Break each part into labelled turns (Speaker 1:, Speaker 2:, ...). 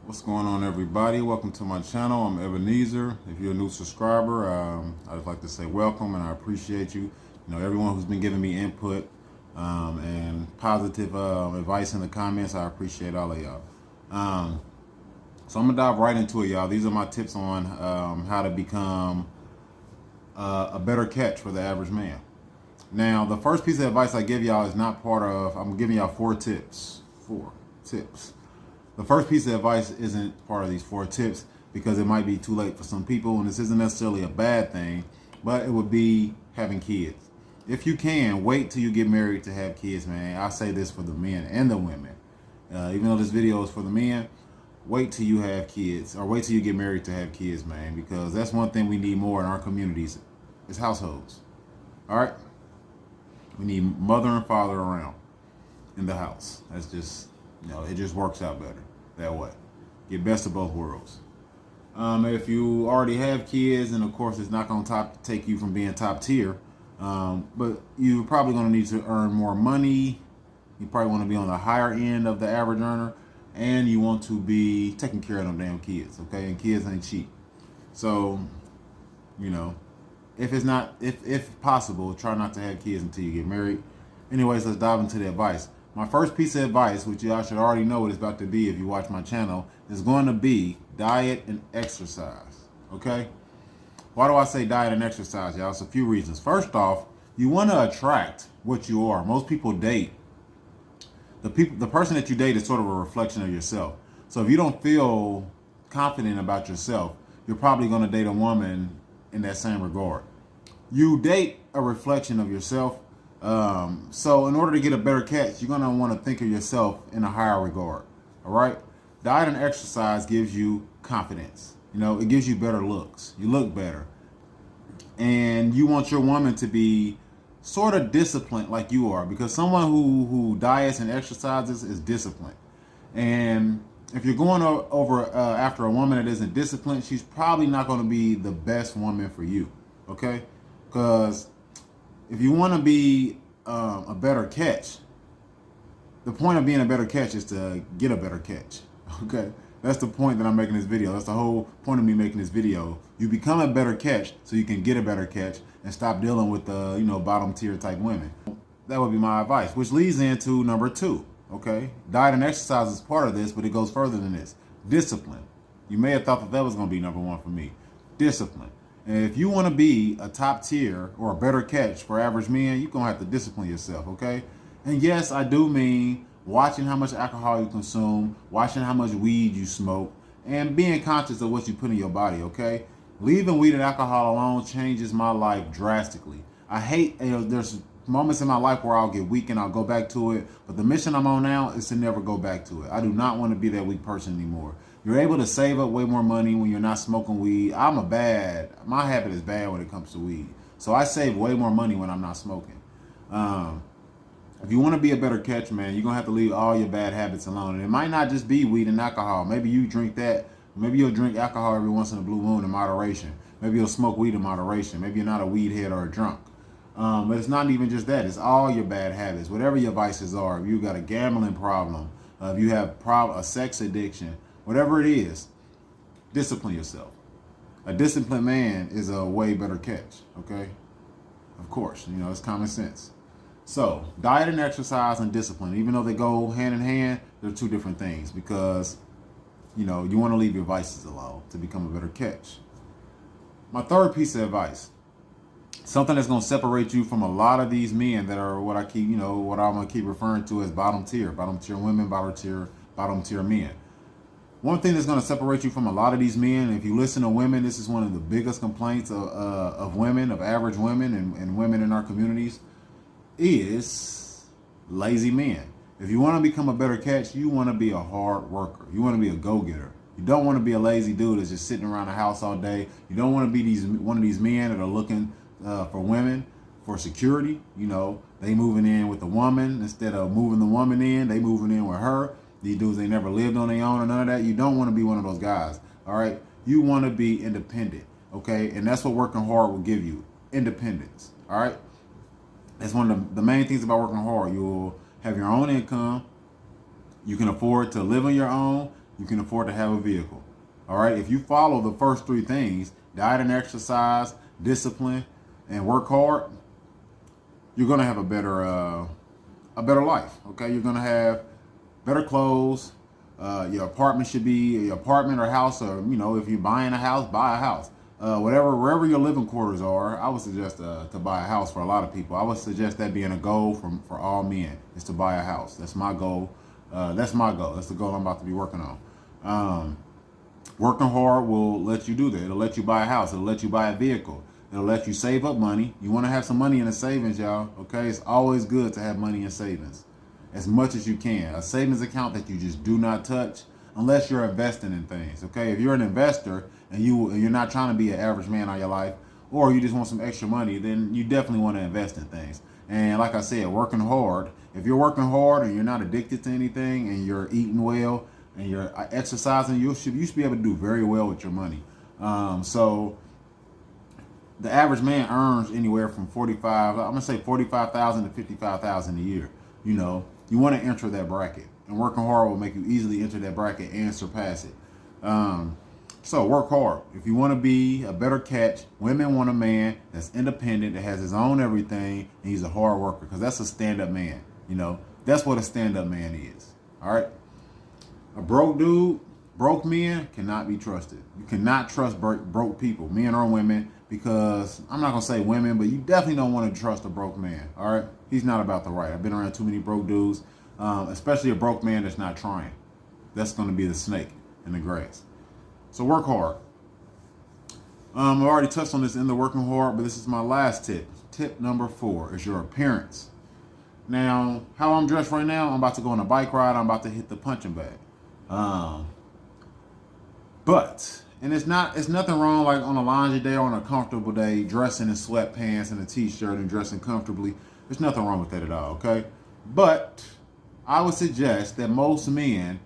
Speaker 1: What's going on, everybody? Welcome to my channel. I'm Ebenezer. If you're a new subscriber, I'd just like to say welcome, and I appreciate you. Everyone who's been giving me input and positive advice in the comments, I appreciate all of y'all. So I'm gonna dive right into it, y'all. These are my tips on how to become a better catch for the average man. Now, the first piece of advice I give y'all is not part of. I'm giving y'all four tips. Four tips. The first piece of advice isn't part of these four tips because it might be too late for some people, and this isn't necessarily a bad thing, but it would be having kids. If you can, wait till you get married to have kids, man. I say this for the men and the women. Even though this video is for the men, wait till you have kids, or wait till you get married to have kids, man, because that's one thing we need more in our communities is households. All right? We need mother and father around in the house. That's just, it just works out better that way. Get best of both worlds. If you already have kids, and of course it's not going to take you from being top tier, but you're probably going to need to earn more money. You probably want to be on the higher end of the average earner, and you want to be taking care of them damn kids, okay? And kids ain't cheap. So, if possible, try not to have kids until you get married. Anyways, let's dive into the advice. My first piece of advice, which y'all should already know what it's about to be if you watch my channel, is going to be diet and exercise, okay? Why do I say diet and exercise, y'all? It's a few reasons. First off, you want to attract what you are. Most people date. The person that you date is sort of a reflection of yourself. So if you don't feel confident about yourself, you're probably going to date a woman in that same regard. You date a reflection of yourself. So in order to get a better catch, you're going to want to think of yourself in a higher regard. All right. Diet and exercise gives you confidence. It gives you better looks. You look better. And you want your woman to be sort of disciplined like you are, because someone who diets and exercises is disciplined. And if you're going over after a woman that isn't disciplined, she's probably not going to be the best woman for you. Okay. Because if you want to be a better catch, the point of being a better catch is to get a better catch. Okay, that's the point that I'm making this video. That's the whole point of me making this video. You become a better catch so you can get a better catch and stop dealing with the bottom tier type women. That would be my advice, which leads into number two. Okay, diet and exercise is part of this, but it goes further than this. Discipline. You may have thought that was going to be number one for me. Discipline. And if you want to be a top tier or a better catch for average men, you're going to have to discipline yourself, okay? And yes, I do mean watching how much alcohol you consume, watching how much weed you smoke, and being conscious of what you put in your body, okay? Leaving weed and alcohol alone changes my life drastically. I hate, there's moments in my life where I'll get weak and I'll go back to it, but the mission I'm on now is to never go back to it. I do not want to be that weak person anymore. You're able to save up way more money when you're not smoking weed. My habit is bad when it comes to weed. So I save way more money when I'm not smoking. If you want to be a better catch, man, you're going to have to leave all your bad habits alone. And it might not just be weed and alcohol. Maybe you drink that. Maybe you'll drink alcohol every once in a blue moon in moderation. Maybe you'll smoke weed in moderation. Maybe you're not a weed head or a drunk. But it's not even just that. It's all your bad habits. Whatever your vices are. If you got a gambling problem, if you have a sex addiction, whatever it is, discipline yourself. A disciplined man is a way better catch, okay? Of course, it's common sense. So, diet and exercise and discipline, even though they go hand in hand, they're two different things because, you want to leave your vices alone to become a better catch. My third piece of advice, something that's going to separate you from a lot of these men that are what I'm going to keep referring to as bottom tier women, bottom tier men. One thing that's going to separate you from a lot of these men, if you listen to women, this is one of the biggest complaints of women, of average women and women in our communities, is lazy men. If you want to become a better catch, you want to be a hard worker. You want to be a go-getter. You don't want to be a lazy dude that's just sitting around the house all day. You don't want to be one of these men that are looking for women for security. They moving in with the woman instead of moving the woman in. They moving in with her. These dudes, they never lived on their own or none of that. You don't want to be one of those guys, all right? You want to be independent, okay? And that's what working hard will give you, independence, all right? That's one of the main things about working hard. You'll have your own income. You can afford to live on your own. you can afford to have a vehicle. All right. If you follow the first three things, diet and exercise, discipline, and work hard, you're gonna have a better life. Okay. You're gonna have better clothes. Your apartment or house, or if you're buying a house, buy a house. Wherever your living quarters are, I would suggest to buy a house for a lot of people. I would suggest that being a goal for all men is to buy a house. That's my goal. That's the goal I'm about to be working on. Working hard will let you do that. It'll let you buy a house. It'll let you buy a vehicle. It'll let you save up money. You want to have some money in the savings, y'all. Okay, it's always good to have money in savings, as much as you can. A savings account that you just do not touch unless you're investing in things. Okay, if you're an investor and you're not trying to be an average man all your life, or you just want some extra money, then you definitely want to invest in things. And like I said, working hard. If you're working hard and you're not addicted to anything, and you're eating well and you're exercising, you should be able to do very well with your money. So the average man earns anywhere from 45,000 to 55,000 a year. You want to enter that bracket, and working hard will make you easily enter that bracket and surpass it. So work hard. If you want to be a better catch, women want a man that's independent, that has his own everything, and he's a hard worker, because that's a stand-up man. That's what a stand-up man is. All right. A broke men cannot be trusted. You cannot trust broke people, men or women, because I'm not going to say women, but you definitely don't want to trust a broke man. All right. He's not about the right. I've been around too many broke dudes, especially a broke man that's not trying. That's going to be the snake in the grass. So work hard. I've already touched on this in the working hard, but this is my last tip. Tip number 4 is your appearance. Now, how I'm dressed right now, I'm about to go on a bike ride. I'm about to hit the punching bag. And it's nothing wrong, like on a laundry day or on a comfortable day, dressing in sweatpants and a t-shirt and dressing comfortably. There's nothing wrong with that at all, okay? But I would suggest that most men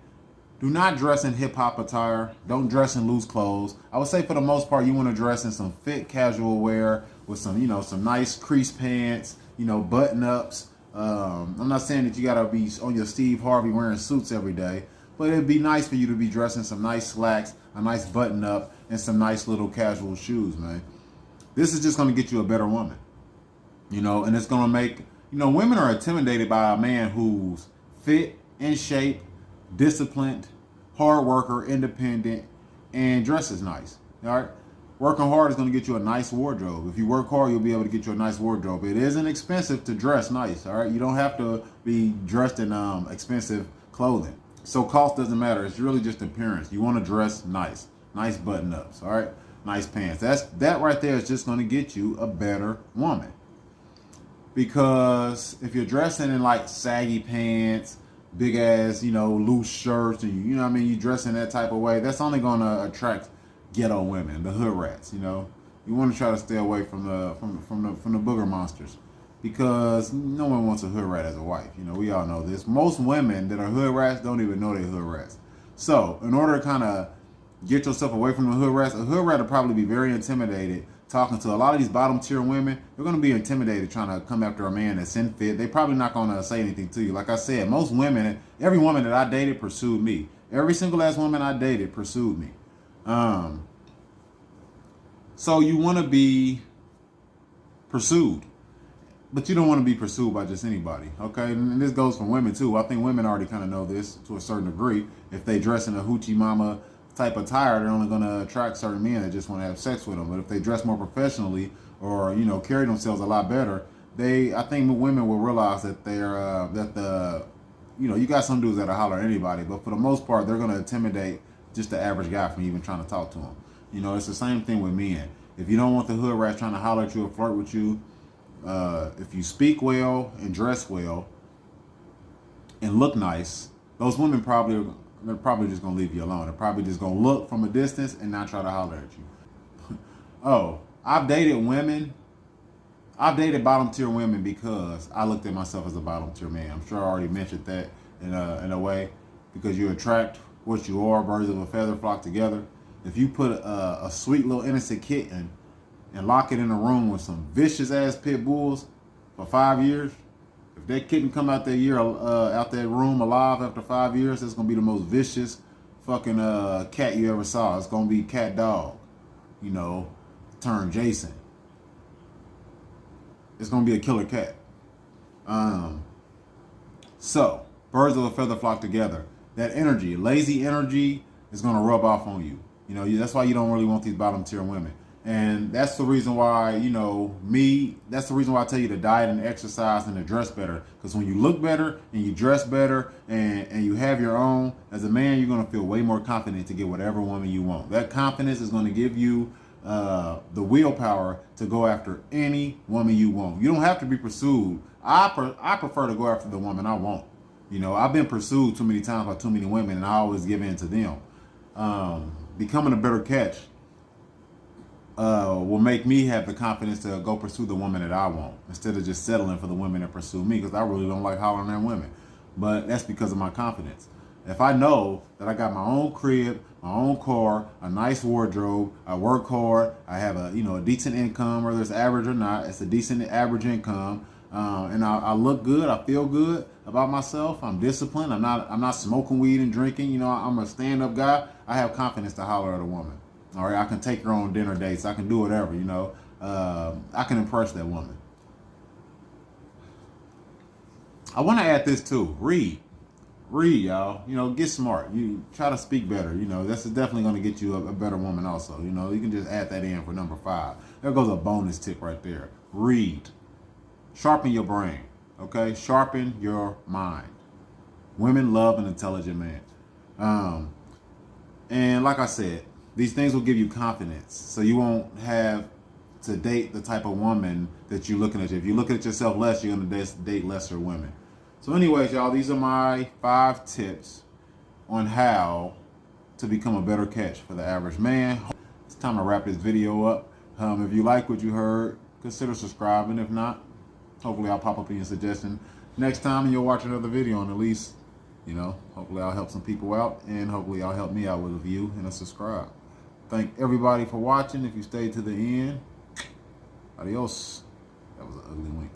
Speaker 1: do not dress in hip-hop attire. Don't dress in loose clothes. I would say for the most part, you want to dress in some fit casual wear with some nice crease pants, button-ups. I'm not saying that you got to be on your Steve Harvey wearing suits every day, but it'd be nice for you to be dressing some nice slacks, a nice button-up, and some nice little casual shoes, man. This is just going to get you a better woman, and it's going to make, women are intimidated by a man who's fit, in shape, disciplined, hard worker, independent, and dresses nice. All right. Working hard is going to get you a nice wardrobe. If you work hard, you'll be able to get you a nice wardrobe. It isn't expensive to dress nice. All right. You don't have to be dressed in expensive clothing. So cost doesn't matter. It's really just appearance. You want to dress nice button-ups. All right. Nice pants. That right there is just going to get you a better woman. Because if you're dressing in like saggy pants, big ass, loose shirts, and you dress in that type of way, that's only going to attract ghetto women, the hood rats. You want to try to stay away from the booger monsters, because no one wants a hood rat as a wife. We all know this. Most women that are hood rats don't even know they're hood rats. So in order to kind of get yourself away from the hood rats, a hood rat will probably be very intimidated talking to a lot of these bottom tier women. They're going to be intimidated trying to come after a man that's in fit. They're probably not going to say anything to you. Like I said, most women, every woman that I dated pursued me. Every single last woman I dated pursued me. So you want to be pursued, but you don't want to be pursued by just anybody. Okay. And this goes for women too. I think women already kind of know this to a certain degree. If they dress in a hoochie mama type of attire, they're only going to attract certain men that just want to have sex with them. But if they dress more professionally, or carry themselves a lot better, I think women will realize that you got some dudes that'll holler at anybody, but for the most part, they're going to intimidate just the average guy from even trying to talk to him. It's the same thing with men. If you don't want the hood rat trying to holler at you or flirt with you, if you speak well and dress well and look nice, those women they're probably just going to leave you alone. They're probably just going to look from a distance and not try to holler at you. Oh, I've dated bottom tier women because I looked at myself as a bottom tier man. I'm sure I already mentioned that in a way, because you attract what you are. Birds of a feather flock together. If you put a sweet little innocent kitten and lock it in a room with some vicious ass pit bulls for 5 years, if that kitten come out that room alive after 5 years, that's gonna be the most vicious, fucking cat you ever saw. It's gonna be cat dog, you know, turn Jason. It's gonna be a killer cat. So birds of a feather flock together. That energy, lazy energy, is gonna rub off on you. You know, that's why you don't really want these bottom tier women. And that's the reason why, you know, that's the reason why I tell you to diet and exercise and to dress better. Because when you look better and you dress better and you have your own, as a man, you're going to feel way more confident to get whatever woman you want. That confidence is going to give you the willpower to go after any woman you want. You don't have to be pursued. I prefer to go after the woman I want. You know, I've been pursued too many times by too many women, and I always give in to them. Becoming a better catch will make me have the confidence to go pursue the woman that I want instead of just settling for the women that pursue me, because I really don't like hollering at women. But that's because of my confidence. If I know that I got my own crib, my own car, a nice wardrobe, I work hard, I have a decent income, whether it's average or not, it's a decent average income, and I look good, I feel good about myself, I'm disciplined, I'm not smoking weed and drinking, you know, I'm a stand-up guy, I have confidence to holler at a woman. All right, I can take her on dinner dates. I can do whatever, you know. I can impress that woman. I want to add this too. Read, y'all. You know, get smart. You try to speak better. You know, that's definitely going to get you a better woman also. You know, you can just add that in for number 5. There goes a bonus tip right there. Read. Sharpen your brain. Okay? Sharpen your mind. Women love an intelligent man. And like I said, these things will give you confidence, so you won't have to date the type of woman that you're looking at. If you're looking at yourself less, you're going to date lesser women. So anyways, y'all, these are my 5 tips on how to become a better catch for the average man. It's time to wrap this video up. If you like what you heard, consider subscribing. If not, hopefully I'll pop up in your suggestion next time and you'll watch another video, and at least, you know, hopefully I'll help some people out, and hopefully I'll help me out with a view and a subscribe. Thank everybody for watching. If you stayed to the end, adios. That was an ugly wink.